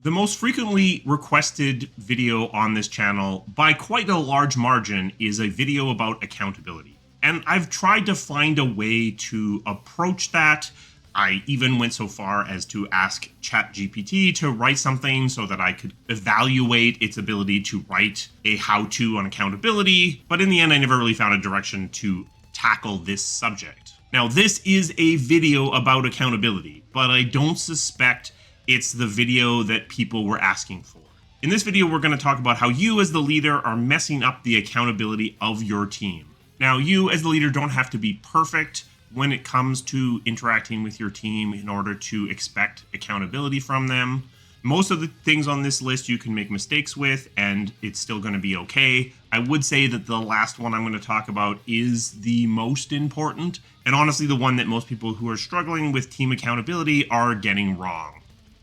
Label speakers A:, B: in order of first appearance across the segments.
A: The most frequently requested video on this channel, by quite a large margin, is a video about accountability. And I've tried to find a way to approach that. I even went so far as to ask ChatGPT to write something so that I could evaluate its ability to write a how-to on accountability. But in the end, I never really found a direction to tackle this subject. Now, this is a video about accountability, but I don't suspect it's the video that people were asking for. In this video, we're going to talk about how you as the leader are messing up the accountability of your team. Now, you as the leader don't have to be perfect when it comes to interacting with your team in order to expect accountability from them. Most of the things on this list you can make mistakes with, and it's still going to be okay. I would say that the last one I'm going to talk about is the most important, and honestly the one that most people who are struggling with team accountability are getting wrong.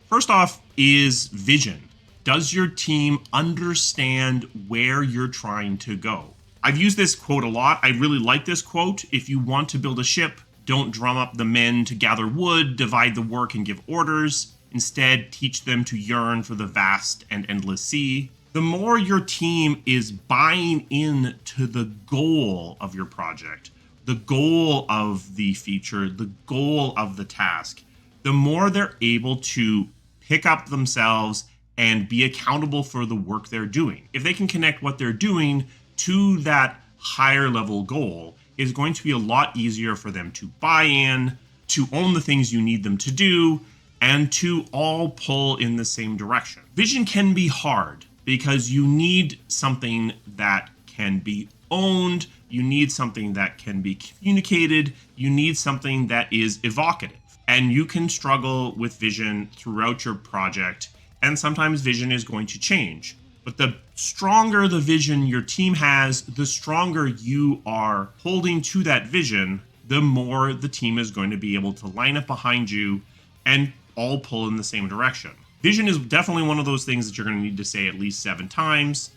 A: First off is vision. Does your team understand where you're trying to go? I've used this quote a lot. I really like this quote. If you want to build a ship, don't drum up the men to gather wood, divide the work and give orders. Instead, teach them to yearn for the vast and endless sea. The more your team is buying into the goal of your project, the goal of the feature, the goal of the task, the more they're able to pick up themselves and be accountable for the work they're doing. If they can connect what they're doing to that higher level goal, is going to be a lot easier for them to buy in, to own the things you need them to do, and to all pull in the same direction. Vision can be hard because you need something that can be owned, you need something that can be communicated, you need something that is evocative. And you can struggle with vision throughout your project, and sometimes vision is going to change. But the stronger the vision your team has, the stronger you are holding to that vision, the more the team is going to be able to line up behind you and all pull in the same direction. Vision is definitely one of those things that you're going to need to say at least 7 times,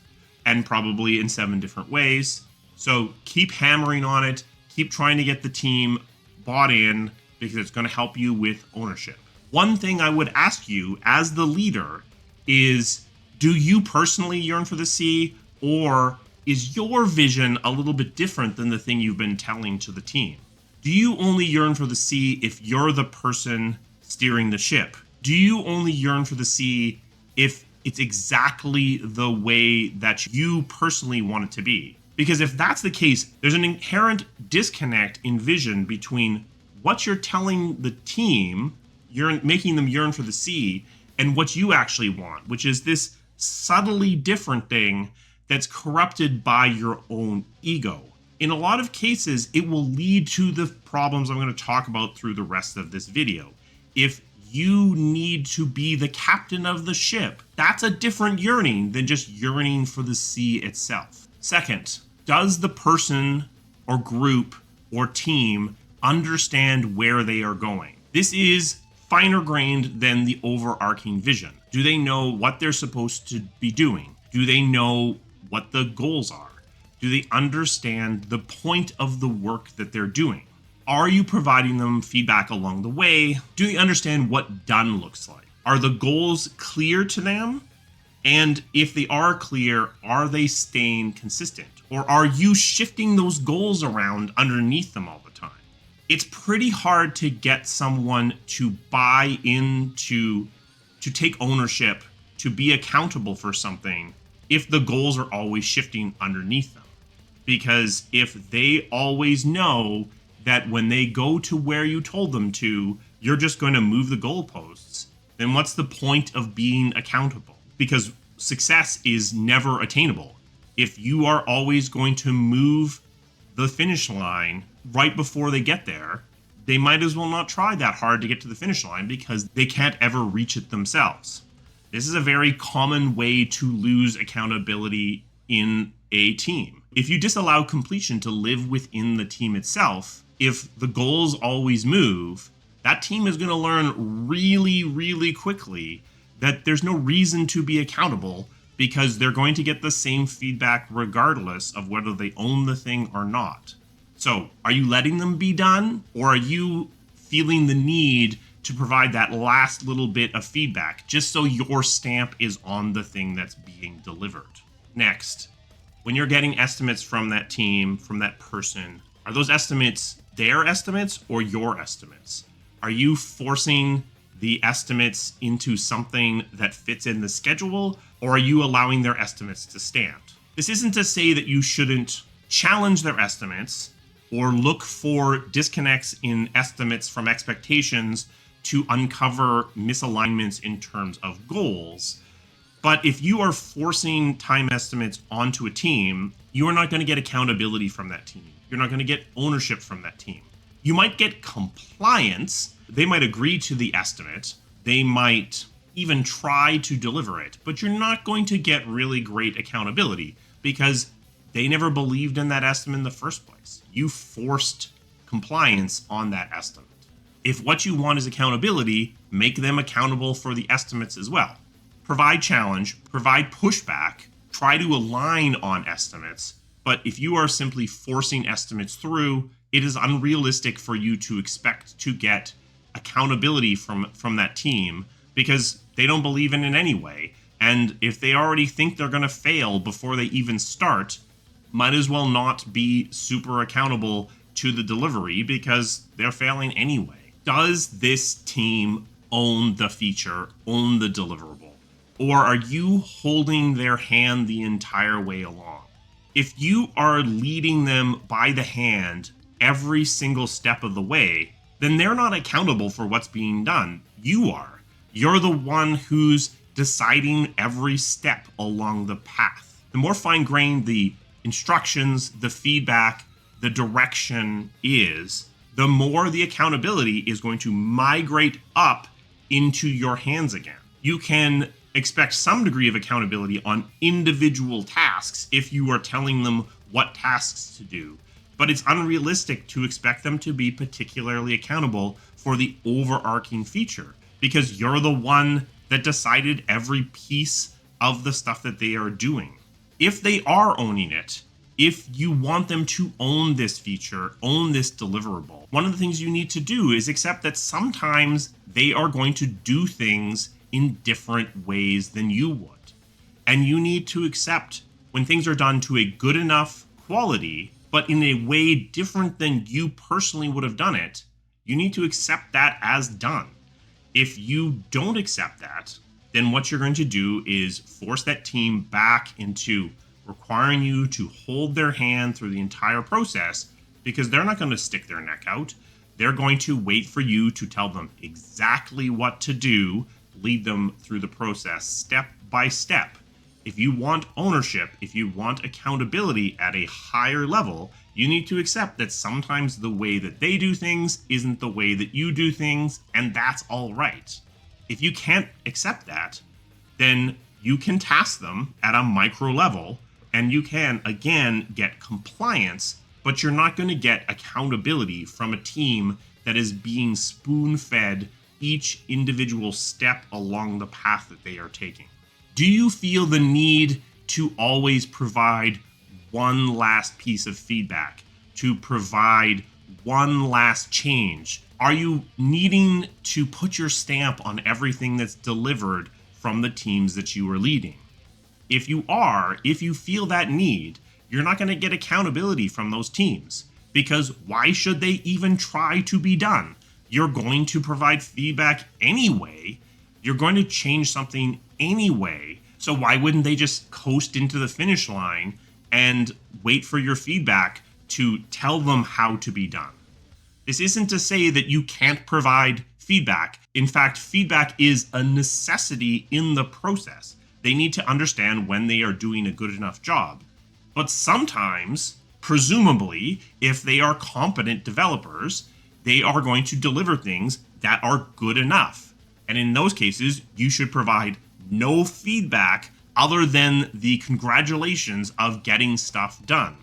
A: and probably in 7 different ways. So keep hammering on it, keep trying to get the team bought in, because it's going to help you with ownership. One thing I would ask you as the leader is, do you personally yearn for the sea, or is your vision a little bit different than the thing you've been telling to the team? Do you only yearn for the sea if you're the person steering the ship? Do you only yearn for the sea if it's exactly the way that you personally want it to be? Because if that's the case, there's an inherent disconnect in vision between what you're telling the team, you're making them yearn for the sea, and what you actually want, which is this subtly different thing that's corrupted by your own ego. In a lot of cases, it will lead to the problems I'm going to talk about through the rest of this video. If you need to be the captain of the ship, that's a different yearning than just yearning for the sea itself. Second, does the person or group or team understand where they are going? This is finer grained than the overarching vision. Do they know what they're supposed to be doing? Do they know what the goals are? Do they understand the point of the work that they're doing? Are you providing them feedback along the way? Do they understand what done looks like? Are the goals clear to them? And if they are clear, are they staying consistent? Or are you shifting those goals around underneath them all the time? It's pretty hard to get someone to buy into, to take ownership, to be accountable for something if the goals are always shifting underneath them. Because if they always know that when they go to where you told them to, you're just going to move the goalposts, then what's the point of being accountable? Because success is never attainable. If you are always going to move the finish line right before they get there, they might as well not try that hard to get to the finish line because they can't ever reach it themselves. This is a very common way to lose accountability in a team. If you disallow completion to live within the team itself, if the goals always move, that team is going to learn really, really quickly that there's no reason to be accountable because they're going to get the same feedback regardless of whether they own the thing or not. So, are you letting them be done, or are you feeling the need to provide that last little bit of feedback, just so your stamp is on the thing that's being delivered. Next, when you're getting estimates from that team, from that person, are those estimates their estimates or your estimates? Are you forcing the estimates into something that fits in the schedule, or are you allowing their estimates to stand? This isn't to say that you shouldn't challenge their estimates or look for disconnects in estimates from expectations to uncover misalignments in terms of goals. But if you are forcing time estimates onto a team, you are not going to get accountability from that team. You're not going to get ownership from that team. You might get compliance. They might agree to the estimate. They might even try to deliver it, but you're not going to get really great accountability because they never believed in that estimate in the first place. You forced compliance on that estimate. If what you want is accountability, make them accountable for the estimates as well. Provide challenge, provide pushback, try to align on estimates. But if you are simply forcing estimates through, it is unrealistic for you to expect to get accountability from that team because they don't believe in it anyway. And if they already think they're going to fail before they even start, might as well not be super accountable to the delivery because they're failing anyway. Does this team own the feature, own the deliverable? Or are you holding their hand the entire way along? If you are leading them by the hand every single step of the way, then they're not accountable for what's being done. You are. You're the one who's deciding every step along the path. The more fine-grained the instructions, the feedback, the direction is, the more the accountability is going to migrate up into your hands again. You can expect some degree of accountability on individual tasks if you are telling them what tasks to do, but it's unrealistic to expect them to be particularly accountable for the overarching feature because you're the one that decided every piece of the stuff that they are doing. If they are owning it, if you want them to own this feature, own this deliverable, one of the things you need to do is accept that sometimes they are going to do things in different ways than you would. And you need to accept when things are done to a good enough quality, but in a way different than you personally would have done it, you need to accept that as done. If you don't accept that, then what you're going to do is force that team back into requiring you to hold their hand through the entire process because they're not going to stick their neck out. They're going to wait for you to tell them exactly what to do, lead them through the process step by step. If you want ownership, if you want accountability at a higher level, you need to accept that sometimes the way that they do things isn't the way that you do things, and that's all right. If you can't accept that, then you can task them at a micro level, and you can, again, get compliance, but you're not going to get accountability from a team that is being spoon-fed each individual step along the path that they are taking. Do you feel the need to always provide one last piece of feedback, to provide one last change? Are you needing to put your stamp on everything that's delivered from the teams that you are leading? If you are, if you feel that need, you're not going to get accountability from those teams because why should they even try to be done? You're going to provide feedback anyway. You're going to change something anyway. So why wouldn't they just coast into the finish line and wait for your feedback to tell them how to be done? This isn't to say that you can't provide feedback. In fact, feedback is a necessity in the process. They need to understand when they are doing a good enough job. But sometimes, presumably, if they are competent developers, they are going to deliver things that are good enough. And in those cases, you should provide no feedback other than the congratulations of getting stuff done.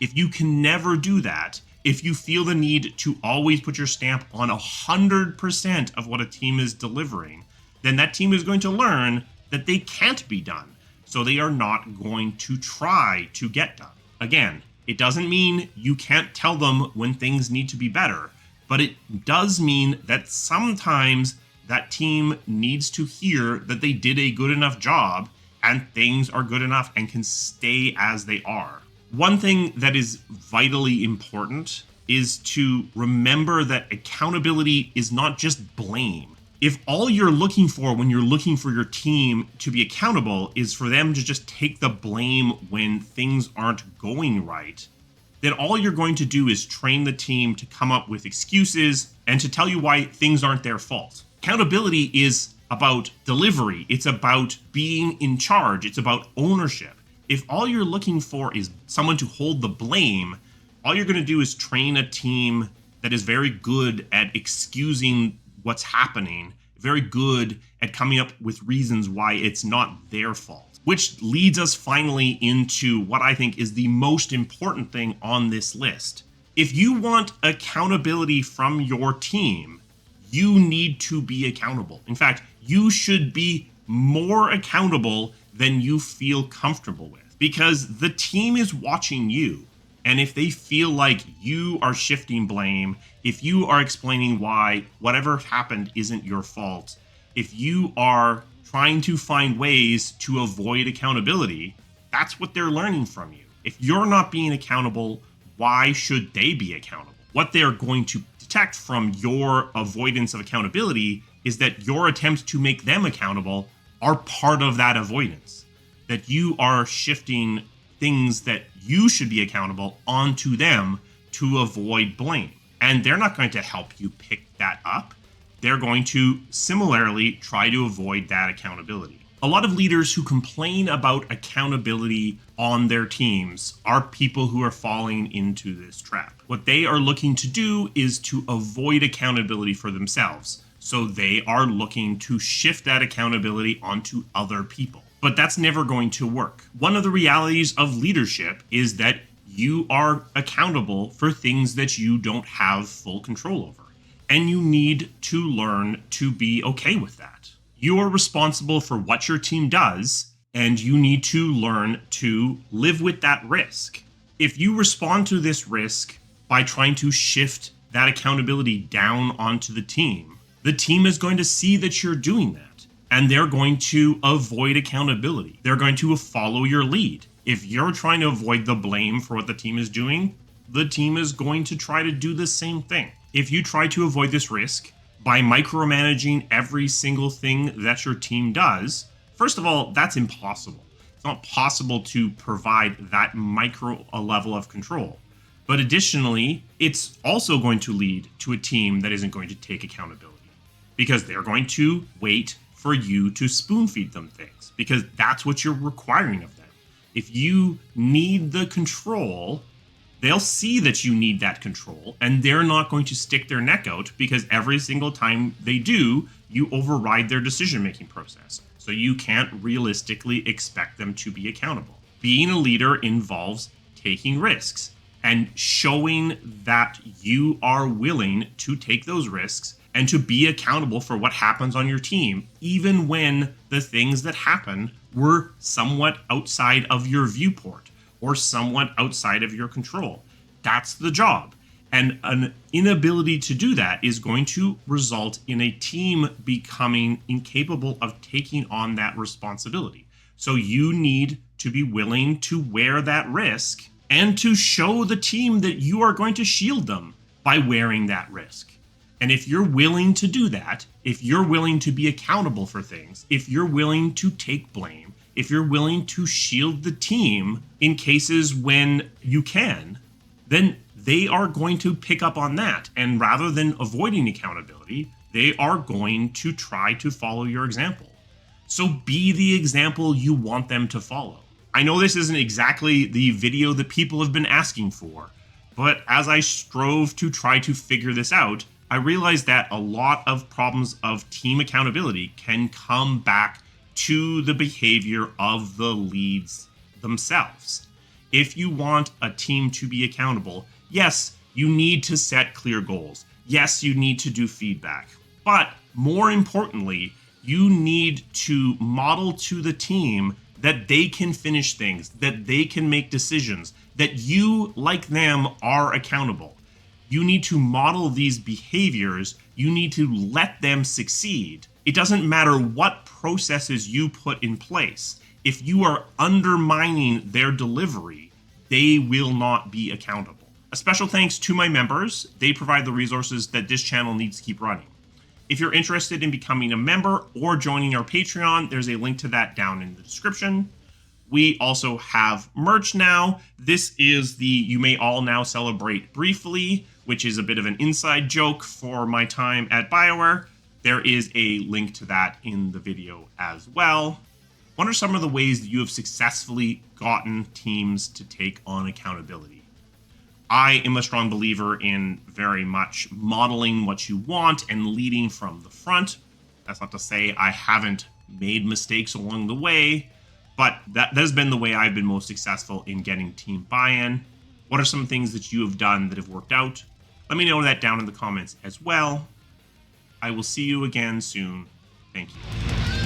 A: If you can never do that, if you feel the need to always put your stamp on 100% of what a team is delivering, then that team is going to learn that they can't be done. So they are not going to try to get done. Again, it doesn't mean you can't tell them when things need to be better. But it does mean that sometimes that team needs to hear that they did a good enough job and things are good enough and can stay as they are. One thing that is vitally important is to remember that accountability is not just blame. If all you're looking for when you're looking for your team to be accountable is for them to just take the blame when things aren't going right, then all you're going to do is train the team to come up with excuses and to tell you why things aren't their fault. Accountability is about delivery. It's about being in charge. It's about ownership. If all you're looking for is someone to hold the blame, all you're going to do is train a team that is very good at excusing what's happening, very good at coming up with reasons why it's not their fault. Which leads us finally into what I think is the most important thing on this list. If you want accountability from your team, you need to be accountable. In fact, you should be more accountable than you feel comfortable with, because the team is watching you. And if they feel like you are shifting blame, if you are explaining why whatever happened isn't your fault, if you are trying to find ways to avoid accountability, that's what they're learning from you. If you're not being accountable, why should they be accountable? What they're going to detect from your avoidance of accountability is that your attempts to make them accountable are part of that avoidance. That you are shifting things that you should be accountable onto them to avoid blame. And they're not going to help you pick that up. They're going to similarly try to avoid that accountability. A lot of leaders who complain about accountability on their teams are people who are falling into this trap. What they are looking to do is to avoid accountability for themselves. So they are looking to shift that accountability onto other people. But that's never going to work. One of the realities of leadership is that you are accountable for things that you don't have full control over. And you need to learn to be okay with that. You are responsible for what your team does, and you need to learn to live with that risk. If you respond to this risk by trying to shift that accountability down onto the team is going to see that you're doing that, and they're going to avoid accountability. They're going to follow your lead. If you're trying to avoid the blame for what the team is doing, the team is going to try to do the same thing. If you try to avoid this risk by micromanaging every single thing that your team does, first of all, that's impossible. It's not possible to provide that micro level of control. But additionally, it's also going to lead to a team that isn't going to take accountability because they're going to wait for you to spoon feed them things because that's what you're requiring of them. If you need the control, they'll see that you need that control, and they're not going to stick their neck out because every single time they do, you override their decision-making process. So you can't realistically expect them to be accountable. Being a leader involves taking risks and showing that you are willing to take those risks and to be accountable for what happens on your team, even when the things that happen were somewhat outside of your viewport or somewhat outside of your control. That's the job. And an inability to do that is going to result in a team becoming incapable of taking on that responsibility. So you need to be willing to wear that risk and to show the team that you are going to shield them by wearing that risk. And if you're willing to do that, if you're willing to be accountable for things, if you're willing to take blame, if you're willing to shield the team in cases when you can, then they are going to pick up on that. And rather than avoiding accountability, they are going to try to follow your example. So be the example you want them to follow. I know this isn't exactly the video that people have been asking for, but as I strove to try to figure this out, I realized that a lot of problems of team accountability can come back to the behavior of the leads themselves. If you want a team to be accountable, yes, you need to set clear goals. Yes, you need to do feedback. But more importantly, you need to model to the team that they can finish things, that they can make decisions, that you, like them, are accountable. You need to model these behaviors. You need to let them succeed. It doesn't matter what processes you put in place. If you are undermining their delivery, they will not be accountable. A special thanks to my members. They provide the resources that this channel needs to keep running. If you're interested in becoming a member or joining our Patreon, there's a link to that down in the description. We also have merch now. This is the You May All Now Celebrate Briefly, which is a bit of an inside joke for my time at BioWare. There is a link to that in the video as well. What are some of the ways that you have successfully gotten teams to take on accountability? I am a strong believer in very much modeling what you want and leading from the front. That's not to say I haven't made mistakes along the way, but that has been the way I've been most successful in getting team buy-in. What are some things that you have done that have worked out? Let me know that down in the comments as well. I will see you again soon. Thank you.